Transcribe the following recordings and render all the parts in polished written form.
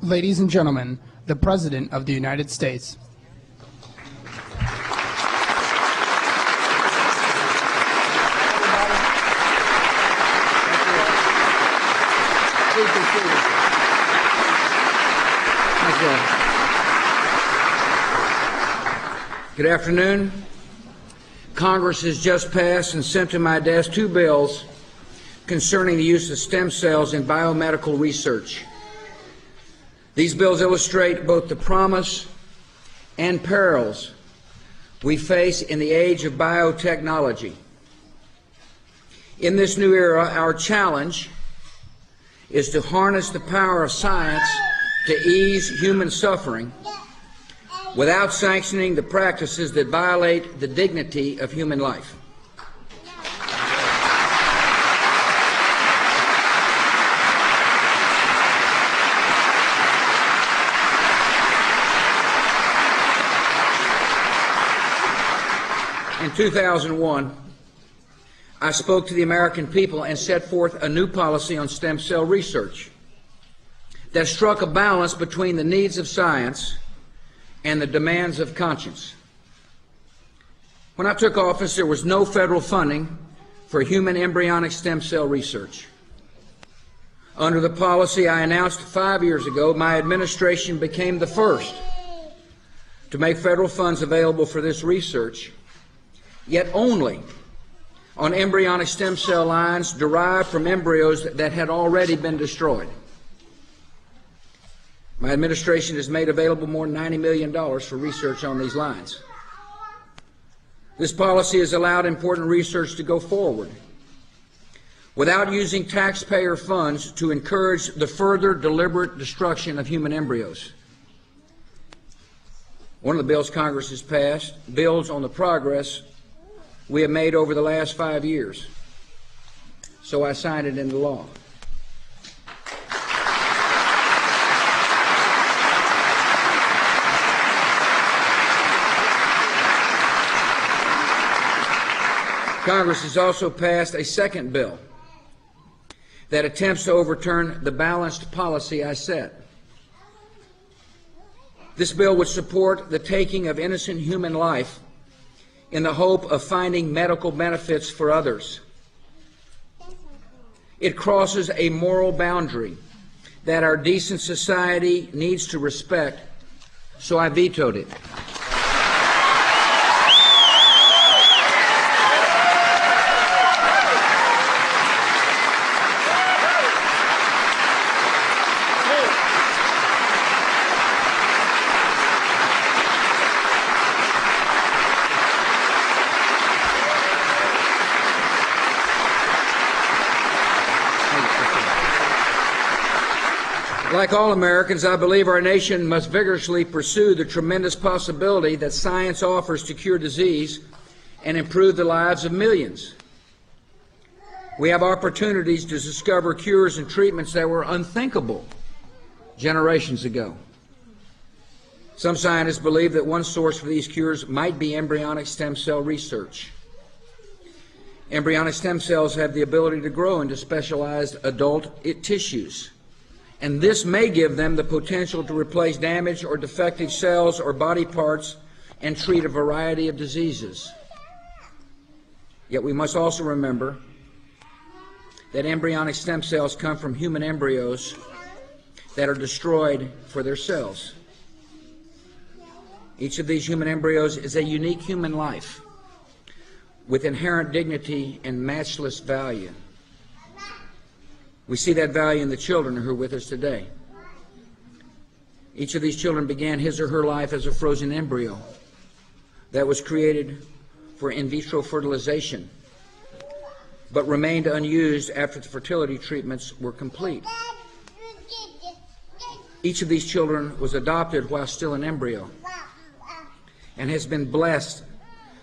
Ladies and gentlemen, the President of the United States. Good afternoon. Congress has just passed and sent to my desk two bills concerning the use of stem cells in biomedical research. These bills illustrate both the promise and perils we face in the age of biotechnology. In this new era, our challenge is to harness the power of science to ease human suffering without sanctioning the practices that violate the dignity of human life. In 2001, I spoke to the American people and set forth a new policy on stem cell research that struck a balance between the needs of science and the demands of conscience. When I took office, there was no federal funding for human embryonic stem cell research. Under the policy I announced 5 years ago, my administration became the first to make federal funds available for this research, yet only on embryonic stem cell lines derived from embryos that had already been destroyed. My administration has made available more than $90 million for research on these lines. This policy has allowed important research to go forward without using taxpayer funds to encourage the further deliberate destruction of human embryos. One of the bills Congress has passed builds on the progress we have made over the last 5 years, so I signed it into law. Congress has also passed a second bill that attempts to overturn the balanced policy I set. This bill would support the taking of innocent human life in the hope of finding medical benefits for others. It crosses a moral boundary that our decent society needs to respect, so I vetoed it. Like all Americans, I believe our nation must vigorously pursue the tremendous possibility that science offers to cure disease and improve the lives of millions. We have opportunities to discover cures and treatments that were unthinkable generations ago. Some scientists believe that one source for these cures might be embryonic stem cell research. Embryonic stem cells have the ability to grow into specialized adult tissues, and this may give them the potential to replace damaged or defective cells or body parts and treat a variety of diseases. Yet we must also remember that embryonic stem cells come from human embryos that are destroyed for their cells. Each of these human embryos is a unique human life with inherent dignity and matchless value. We see that value in the children who are with us today. Each of these children began his or her life as a frozen embryo that was created for in vitro fertilization, but remained unused after the fertility treatments were complete. Each of these children was adopted while still an embryo and has been blessed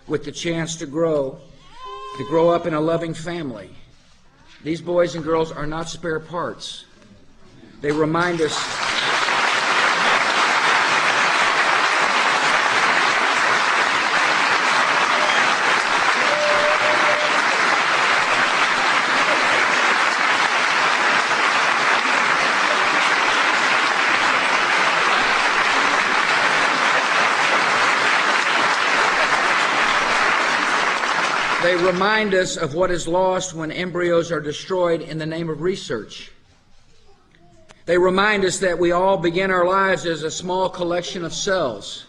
with the chance to grow up in a loving family. These boys and girls are not spare parts. They remind us They remind us of what is lost when embryos are destroyed in the name of research. They remind us that we all begin our lives as a small collection of cells.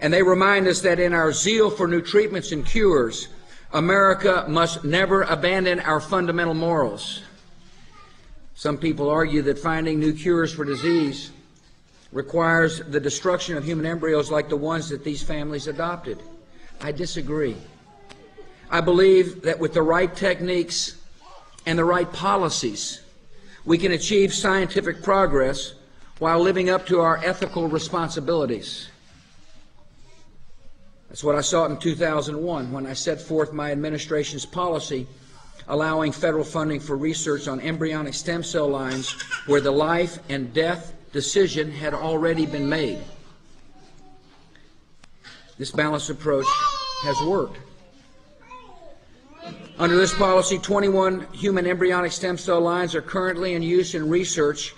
And they remind us that in our zeal for new treatments and cures, America must never abandon our fundamental morals. Some people argue that finding new cures for disease requires the destruction of human embryos like the ones that these families adopted. I disagree. I believe that with the right techniques and the right policies, we can achieve scientific progress while living up to our ethical responsibilities. That's what I sought in 2001 when I set forth my administration's policy allowing federal funding for research on embryonic stem cell lines where the life and death decision had already been made. This balanced approach has worked. Under this policy, 21 human embryonic stem cell lines are currently in use in research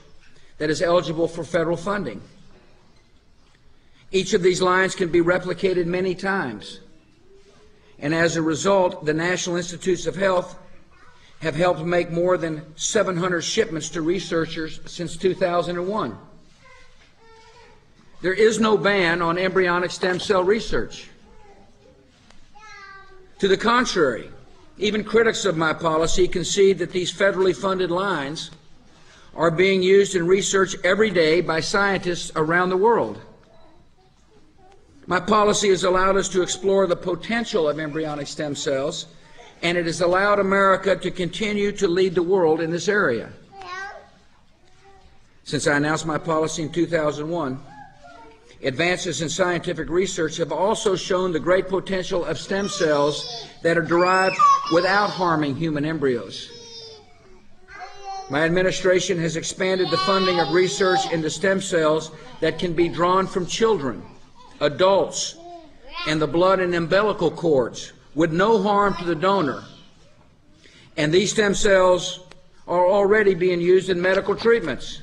that is eligible for federal funding. Each of these lines can be replicated many times. And as a result, the National Institutes of Health have helped make more than 700 shipments to researchers since 2001. There is no ban on embryonic stem cell research. To the contrary, even critics of my policy concede that these federally funded lines are being used in research every day by scientists around the world. My policy has allowed us to explore the potential of embryonic stem cells, and it has allowed America to continue to lead the world in this area. Since I announced my policy in 2001, advances in scientific research have also shown the great potential of stem cells that are derived without harming human embryos. My administration has expanded the funding of research into stem cells that can be drawn from children, adults, and the blood and umbilical cords with no harm to the donor. And these stem cells are already being used in medical treatments.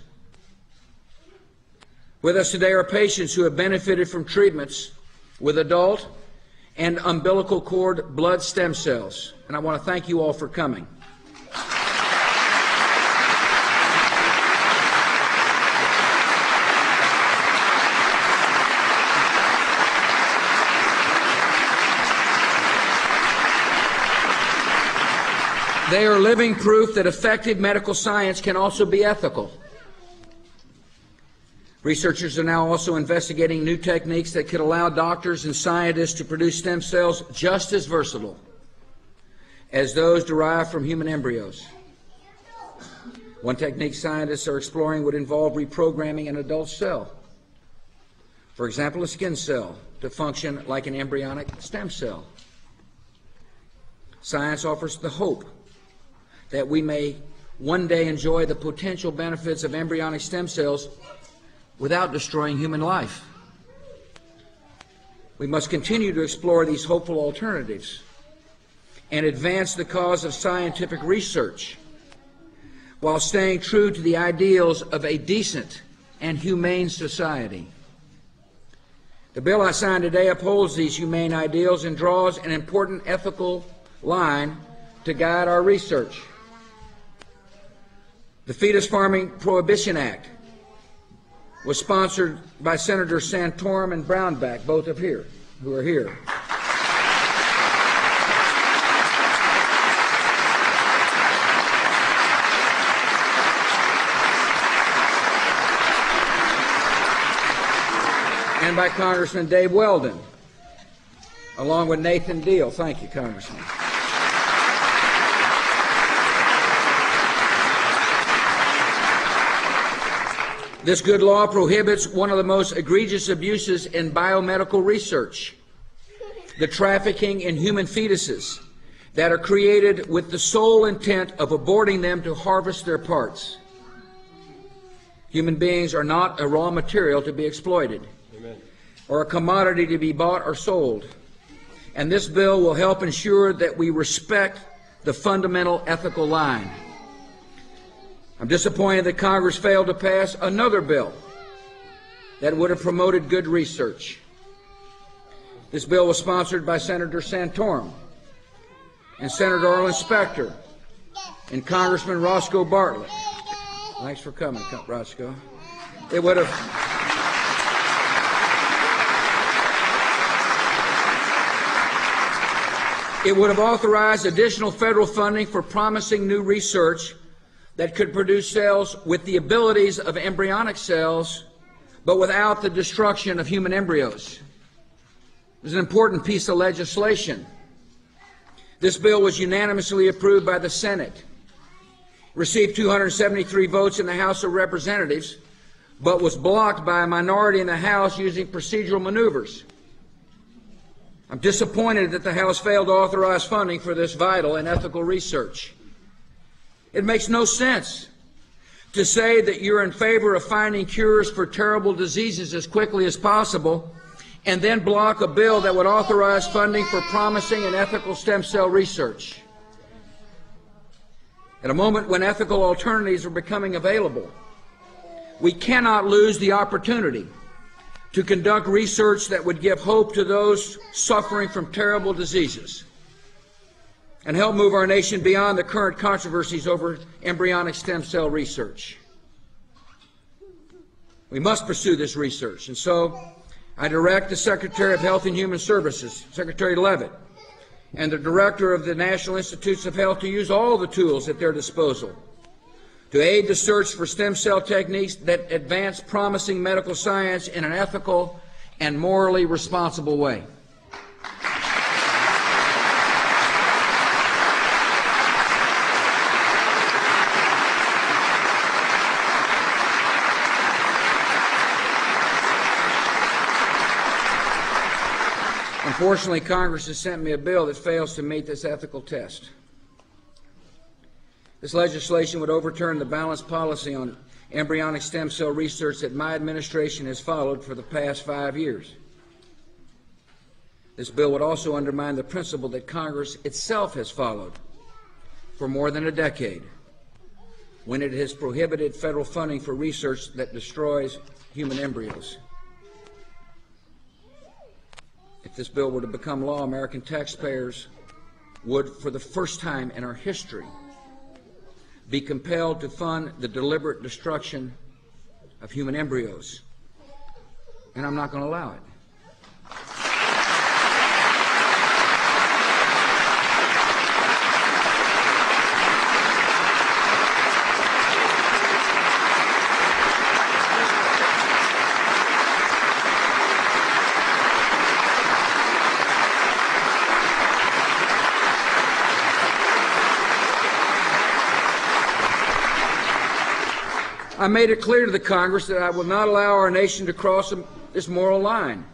With us today are patients who have benefited from treatments with adult and umbilical cord blood stem cells. And I want to thank you all for coming. They are living proof that effective medical science can also be ethical. Researchers are now also investigating new techniques that could allow doctors and scientists to produce stem cells just as versatile as those derived from human embryos. One technique scientists are exploring would involve reprogramming an adult cell, for example, a skin cell, to function like an embryonic stem cell. Science offers the hope that we may one day enjoy the potential benefits of embryonic stem cells without destroying human life. We must continue to explore these hopeful alternatives and advance the cause of scientific research while staying true to the ideals of a decent and humane society. The bill I signed today upholds these humane ideals and draws an important ethical line to guide our research. The Fetus Farming Prohibition Act was sponsored by Senator Santorum and Brownback, both of here, who are here. And by Congressman Dave Weldon, along with Nathan Deal. Thank you, Congressman. This good law prohibits one of the most egregious abuses in biomedical research, the trafficking in human fetuses that are created with the sole intent of aborting them to harvest their parts. Human beings are not a raw material to be exploited. Amen. Or a commodity to be bought or sold. And this bill will help ensure that we respect the fundamental ethical line. I'm disappointed that Congress failed to pass another bill that would have promoted good research. This bill was sponsored by Senator Santorum and Senator Arlen Specter and Congressman Roscoe Bartlett. Thanks for coming, Roscoe. It would have authorized additional federal funding for promising new research that could produce cells with the abilities of embryonic cells, but without the destruction of human embryos. It was an important piece of legislation. This bill was unanimously approved by the Senate, received 273 votes in the House of Representatives, but was blocked by a minority in the House using procedural maneuvers. I'm disappointed that the House failed to authorize funding for this vital and ethical research. It makes no sense to say that you're in favor of finding cures for terrible diseases as quickly as possible and then block a bill that would authorize funding for promising and ethical stem cell research. At a moment when ethical alternatives are becoming available, we cannot lose the opportunity to conduct research that would give hope to those suffering from terrible diseases and help move our nation beyond the current controversies over embryonic stem cell research. We must pursue this research, and so I direct the Secretary of Health and Human Services, Secretary Leavitt, and the Director of the National Institutes of Health to use all the tools at their disposal to aid the search for stem cell techniques that advance promising medical science in an ethical and morally responsible way. Unfortunately, Congress has sent me a bill that fails to meet this ethical test. This legislation would overturn the balanced policy on embryonic stem cell research that my administration has followed for the past 5 years. This bill would also undermine the principle that Congress itself has followed for more than a decade, when it has prohibited federal funding for research that destroys human embryos. If this bill were to become law, American taxpayers would, for the first time in our history, be compelled to fund the deliberate destruction of human embryos. And I'm not going to allow it. I made it clear to the Congress that I will not allow our nation to cross this moral line.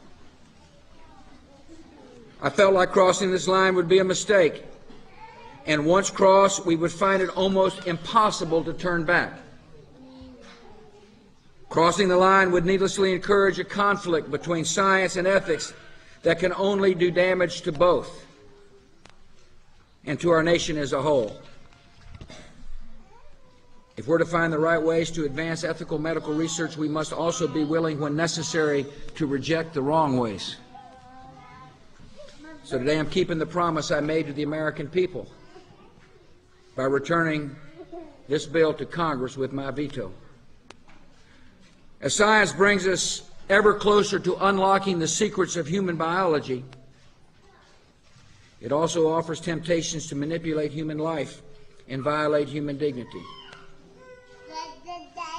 I felt like crossing this line would be a mistake, and once crossed, we would find it almost impossible to turn back. Crossing the line would needlessly encourage a conflict between science and ethics that can only do damage to both and to our nation as a whole. If we're to find the right ways to advance ethical medical research, we must also be willing, when necessary, to reject the wrong ways. So today I'm keeping the promise I made to the American people by returning this bill to Congress with my veto. As science brings us ever closer to unlocking the secrets of human biology, it also offers temptations to manipulate human life and violate human dignity.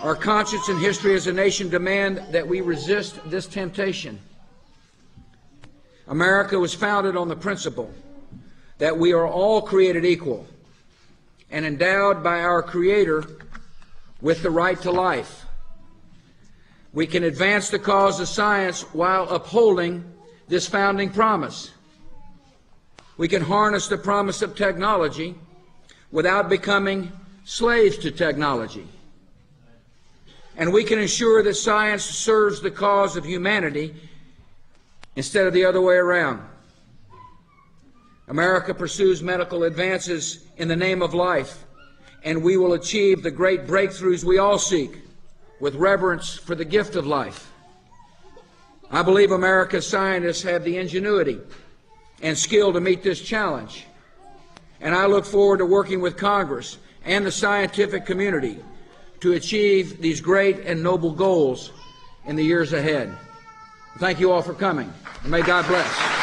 Our conscience and history as a nation demand that we resist this temptation. America was founded on the principle that we are all created equal and endowed by our Creator with the right to life. We can advance the cause of science while upholding this founding promise. We can harness the promise of technology without becoming slaves to technology. And we can ensure that science serves the cause of humanity instead of the other way around. America pursues medical advances in the name of life, and we will achieve the great breakthroughs we all seek with reverence for the gift of life. I believe America's scientists have the ingenuity and skill to meet this challenge, and I look forward to working with Congress and the scientific community to achieve these great and noble goals in the years ahead. Thank you all for coming, and may God bless.